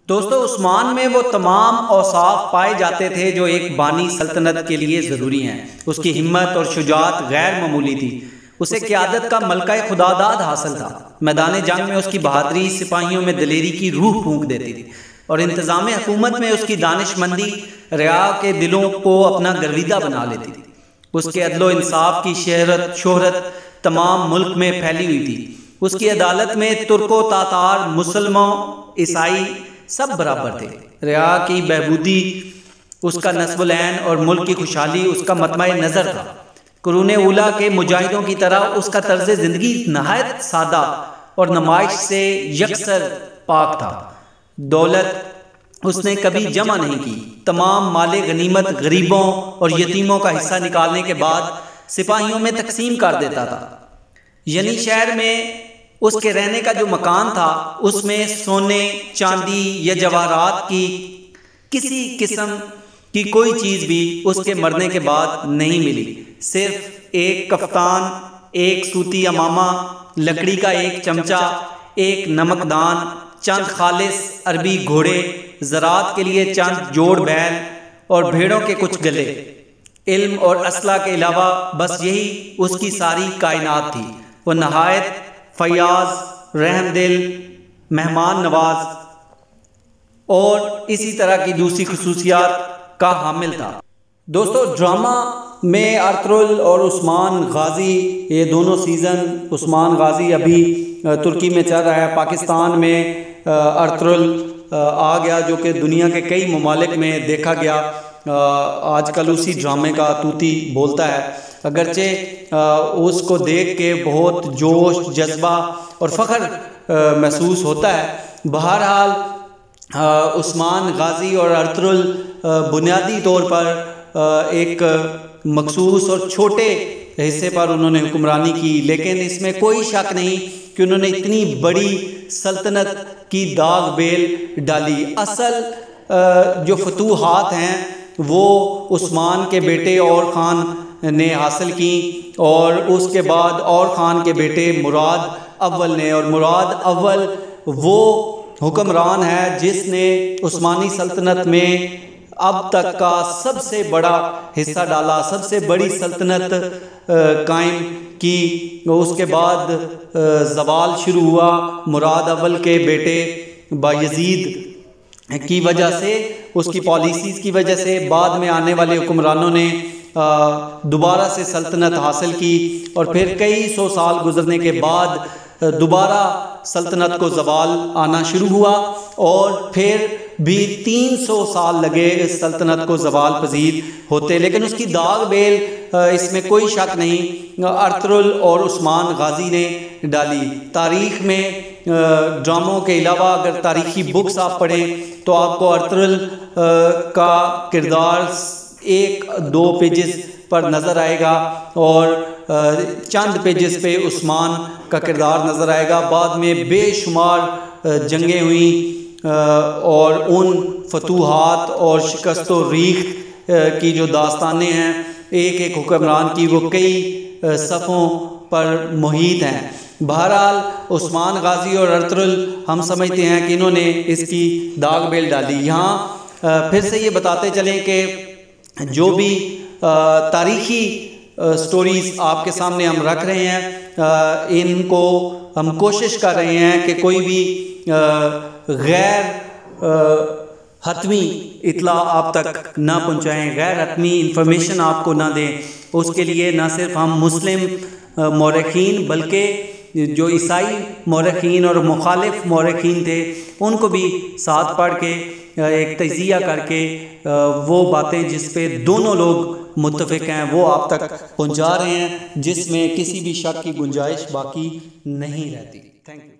दोस्तों, उस्मान में वो तमाम औसाफ पाए जाते थे जो एक बानी सल्तनत के लिए ज़रूरी हैं। उसकी हिम्मत और शुजाअत गैर मामूली थी। उसे क़यादत का मलका खुदादाद हासिल था। मैदान जंग में उसकी बहादुरी सिपाहियों में दिलेरी की रूह फूंक देती थी और इंतज़ाम हुकूमत में उसकी दानिशमंदी रिया के दिलों को अपना गर्विदा बना लेती थी। उसके अदलो इंसाफ की शोहरत तमाम मुल्क में फैली हुई थी। उसकी अदालत में तुर्को तातार, मुसलमान, ईसाई सब बराबर थे। रिया की बहबूदी उसका नस्बुलैन और मुल्क की खुशहाली उसका मतमाए नज़र था। कुरून उला के मुजाहिदों की तरह उसका तर्ज ज़िंदगी नहायत सादा और नुमाइश से यकसर पाक था। दौलत उसने कभी जमा नहीं की। तमाम माले गनीमत गरीबों और यतीमों का हिस्सा निकालने के बाद सिपाहियों में तकसीम कर देता था। यानी शहर में उसके रहने का जो मकान था उसमें सोने, चांदी या जवाहरात की किसी किस्म की कोई चीज़ भी उसके मरने के बाद नहीं मिली। सिर्फ एक कफ्तान, एक सूती अमामा, लकड़ी का एक चमचा, एक नमकदान, चंद खालिस अरबी घोड़े, ज़रात के लिए चंद जोड़ बैल और भेड़ों के कुछ गले। इल्म और असला के अलावा बस यही उसकी सारी कायनात थी। वो नहायत फयाज, रहमदिल, मेहमान नवाज और इसी तरह की दूसरी खुसूसियात का हामिल था। दोस्तों, ड्रामा में अर्तुगरुल और उस्मान गाजी, ये दोनों सीज़न उस्मान गाजी अभी तुर्की में चल रहा है। पाकिस्तान में अर्तुगरुल आ गया जो कि दुनिया के कई ममालिक में देखा गया। आजकल उसी ड्रामे का तूती बोलता है। अगरचे उसको देख के बहुत जोश, जज्बा और फ़ख्र महसूस होता है। बहरहाल उस्मान गाजी और अर्तुगरुल बुनियादी तौर पर एक मखसूस और छोटे हिस्से पर उन्होंने हुक्मरानी की, लेकिन इसमें कोई शक नहीं कि उन्होंने इतनी बड़ी सल्तनत की दाग बेल डाली। असल जो फतूहात हैं वो उस्मान के बेटे और ख़ान ने हासिल की और उसके बाद और ख़ान के बेटे मुराद अव्वल ने। और मुराद अव्वल वो हुक्मरान है जिसने उस्मानी सल्तनत में अब तक का सबसे बड़ा हिस्सा डाला, सबसे बड़ी सल्तनत कायम की। उसके बाद ज़वाल शुरू हुआ मुराद अव्वल के बेटे बायज़ीद की वजह से, उसकी पॉलिसीज़ की वजह से। बाद में आने वाले हुक्मरानों ने दोबारा से सल्तनत हासिल की और फिर कई सौ साल गुजरने के बाद दोबारा सल्तनत को ज़वाल आना शुरू हुआ और फिर भी 300 साल लगे इस सल्तनत को ज़वाल पजीर होते। लेकिन उसकी दाग बेल इसमें कोई शक नहीं अर्तुगरुल और उस्मान गाजी ने डाली। तारीख़ में ड्रामों के अलावा अगर तारीख़ी बुक्स आप पढ़ें तो आपको अर्तुगरुल का किरदार 1-2 पेजेस पर नज़र आएगा और चंद पेजेस पे उस्मान का किरदार नज़र आएगा। बाद में बेशुमार जंगें हुई और उन फतूहात और शिकस्त व रीख की जो दास्तानें हैं एक एक हुक्मरान की, वो कई सफ़ों पर मुहित हैं। बहरहाल उस्मान गाजी और अर्तुगरुल हम समझते हैं कि इन्होंने इसकी दाग बेल डाली। यहाँ फिर से ये बताते चलें कि जो भी तारीख़ी स्टोरीज़ आपके सामने हम रख रहे हैं, इनको हम कोशिश कर रहे हैं कि कोई भी गैर हतमी इतला आप तक ना पहुँचाएँ, गैर हतमी इंफॉर्मेशन आपको ना दें। उसके लिए ना सिर्फ हम मुस्लिम मौरखीन बल्कि जो ईसाई मौरखीन और मुखालिफ मौरखीन थे उनको भी साथ पढ़ के एक तजिया करके वो बातें जिस पे दोनों लोग मुत्तफ़िक हैं वो आप तक पहुंचा रहे हैं, जिसमें किसी भी शक की गुंजाइश बाकी नहीं रहती। Thank you.